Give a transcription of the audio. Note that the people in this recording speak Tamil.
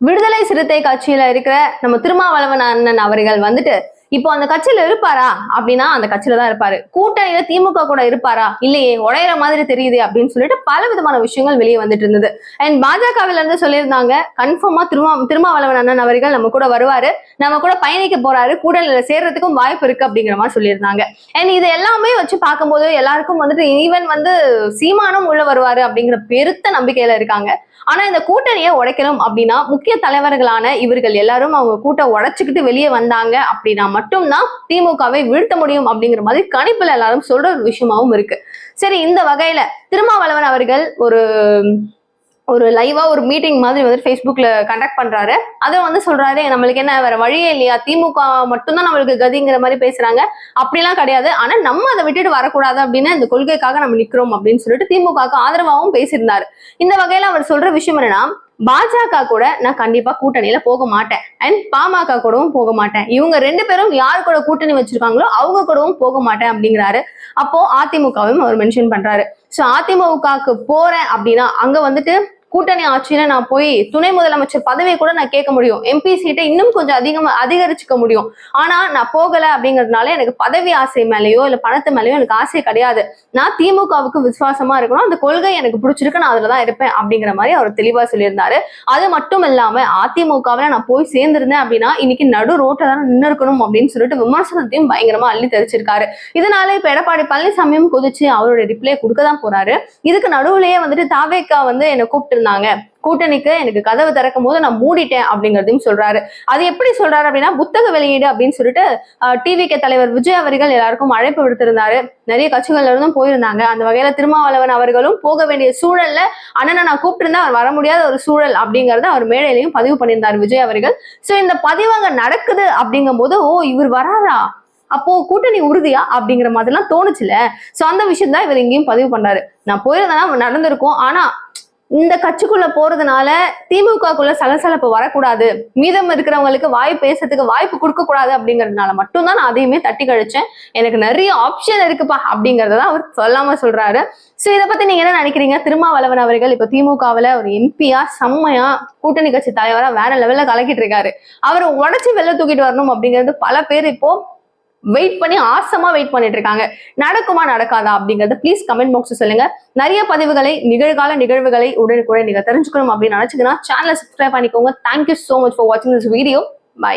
விடுதலை சிறுத்தை கட்சியில இருக்கிற நம்ம திருமாவளவன் அண்ணன் அவர்கள் வந்துட்டு இப்போ அந்த கட்சியில இருப்பாரா அப்படின்னா அந்த கட்சியில தான் இருப்பாரு. கூட்டணியில திமுக கூட இருப்பாரா, இல்லையே, உடையிற மாதிரி தெரியுது அப்படின்னு சொல்லிட்டு பல விதமான விஷயங்கள் வெளியே வந்துட்டு இருந்தது. அண்ட் பாஜகவில இருந்து சொல்லியிருந்தாங்க, கன்ஃபார்மா திருமாவளவன் அண்ணன் அவர்கள் நம்ம கூட வருவாரு, நம்ம கூட பயணிக்க போறாரு, கூட்டணியில சேர்றதுக்கும் வாய்ப்பு இருக்கு அப்படிங்கிற மாதிரி சொல்லியிருந்தாங்க. அண்ட் இது எல்லாமே வச்சு பார்க்கும்போது எல்லாருக்கும் வந்துட்டு ஈவன் வந்து சீமானும் உள்ள வருவாரு அப்படிங்கிற பெருத்த நம்பிக்கையில இருக்காங்க. ஆனா இந்த கூட்டணியை உடைக்கணும் அப்படின்னா முக்கிய தலைவர்களான இவர்கள் எல்லாரும் அவங்க கூட்டம் உடைச்சுக்கிட்டு வெளியே வந்தாங்க அப்படின்னா மட்டும்தான் திமுகவை வீழ்த்த முடியும் அப்படிங்கிற மாதிரி கணிப்புல எல்லாரும் சொல்ற ஒரு விஷயமாவும் இருக்கு. சரி, இந்த வகையில திருமாவளவன் அவர்கள் ஒரு லைவா ஒரு மீட்டிங் மாதிரி வந்து ஃபேஸ்புக்ல கண்டக்ட் பண்றாரு. அதை வந்து சொல்றாரு, நம்மளுக்கு என்ன வேற வழியே இல்லையா, திமுக மட்டும்தான் நம்மளுக்கு கதிங்கிற மாதிரி பேசுறாங்க. அப்படிலாம் கிடையாது, ஆனா நம்ம அதை விட்டுட்டு வரக்கூடாது அப்படின்னு இந்த கொள்கைக்காக நம்ம நிக்கிறோம் அப்படின்னு சொல்லிட்டு திமுகவுக்கு ஆதரவாகவும் பேசியிருந்தாரு. இந்த வகையில அவர் சொல்ற விஷயம் என்னன்னா, பாஜக கூட நான் கண்டிப்பா கூட்டணியில போக மாட்டேன், அண்ட் பாமக கூடவும் போக மாட்டேன், இவங்க ரெண்டு பேரும் யார் கூட கூட்டணி வச்சிருக்காங்களோ அவங்க கூடவும் போக மாட்டேன் அப்படிங்கிறாரு. அப்போ அதிமுகவும் அவர் மென்ஷன் பண்றாரு. சோ அதிமுகவுக்கு போறேன் அப்படின்னா அங்க வந்துட்டு கூட்டணி ஆட்சியில நான் போய் துணை முதலமைச்சர் பதவியை கூட நான் கேட்க முடியும், எம்பி சீட்டை இன்னும் கொஞ்சம் அதிகரிச்சுக்க முடியும். ஆனா நான் போகல அப்படிங்கிறதுனால எனக்கு பதவி ஆசை மேலேயோ இல்ல பணத்து மேலேயோ எனக்கு ஆசை கிடையாது. நான் திமுகவுக்கு விசுவாசமா இருக்கணும், அந்த கொள்கை எனக்கு பிடிச்சிருக்கு, நான் அதுலதான் இருப்பேன் அப்படிங்கிற மாதிரி அவர் தெளிவா சொல்லியிருந்தாரு. அது மட்டும் இல்லாம அதிமுகவில் நான் போய் சேர்ந்திருந்தேன் அப்படின்னா இன்னைக்கு நடு ரோட்ல தான் நின்று இருக்கணும் அப்படின்னு சொல்லிட்டு விமர்சனத்தையும் பயங்கரமா அள்ளி தெரிச்சிருக்காரு. இதனால இப்ப எடப்பாடி பழனிசாமியும் கொதிச்சு அவருடைய ரிப்ளை கொடுக்கதான் போறாரு. இதுக்கு நடுவுலயே வந்துட்டு தாவேக்கா வந்து என்னை கூப்பிட்டு இருந்தாங்க, கூட்டணிக்கு எனக்கு கதவு திறக்கும் போது நான் மூடிட்டேன் அப்படிங்கறதையும் சொல்றாரு. அது எப்படி சொல்றாரு அப்படின்னா, புத்தக வெளியீடு அப்படின்னு சொல்லிட்டு டிவிகே தலைவர் விஜய் அவர்கள் எல்லாருக்கும் அழைப்பு விடுத்திருந்தாரு. நிறைய கட்சிகள்ல இருந்தும் போயிருந்தாங்க. அந்த வகையில திருமாவளவன் அவர்களும் போக வேண்டிய சூழல்ல அண்ணனை நான் கூப்பிட்டு இருந்தா அவர் வர முடியாத ஒரு சூழல் அப்படிங்கறத அவர் மேடையிலையும் பதிவு பண்ணியிருந்தார் விஜய் அவர்கள். சோ இந்த பதிவு அங்க நடக்குது அப்படிங்கும் போது, ஓ இவர் வராரா, அப்போ கூட்டணி உறுதியா அப்படிங்கிற மாதிரிலாம் தோணுச்சுல. சோ அந்த விஷயம் தான் இவர் இங்கேயும் பதிவு பண்றாரு. நான் போயிருந்தேன்னா நடந்திருக்கும், ஆனா இந்த கட்சிக்குள்ள போறதுனால திமுகக்குள்ள சலசலப்பு வரக்கூடாது, மீதம் இருக்கிறவங்களுக்கு பேசுறதுக்கு வாய்ப்பு கொடுக்க கூடாது அப்படிங்கறதுனால மட்டும்தான் நான் அதையுமே தட்டி கழிச்சேன், எனக்கு நிறைய ஆப்ஷன் இருக்குப்பா அப்படிங்கறதான் அவர் சொல்லாம சொல்றாரு. சோ இதை பத்தி நீங்க என்ன நினைக்கிறீங்க? திருமாவளவன் அவர்கள் இப்ப திமுகவுல ஒரு எம்பியா செம்மையா கூட்டணி கட்சி தலைவரா வேற லெவல்ல கலக்கிட்டு இருக்காரு. அவரை உடச்சு வெளில தூக்கிட்டு வரணும் அப்படிங்கிறது பல பேர் இப்போ வெயிட் பண்ணி ஆசமா வெயிட் பண்ணிட்டு இருக்காங்க. நடக்குமா நடக்காதா அப்படிங்கறத ப்ளீஸ் கமெண்ட் பாக்ஸ் சொல்லுங்க. நிறைய பதிவுகளை, நிகழ்கால நிகழ்வுகளை உடனுக்குடன் நீங்க தெரிஞ்சுக்கணும் அப்படின்னு நினைச்சீங்கன்னா சேனலை சப்ஸ்கிரைப் பண்ணிக்கோங்க. தேங்க்யூ சோ மச் ஃபார் வாட்சிங் திஸ் வீடியோ. பை.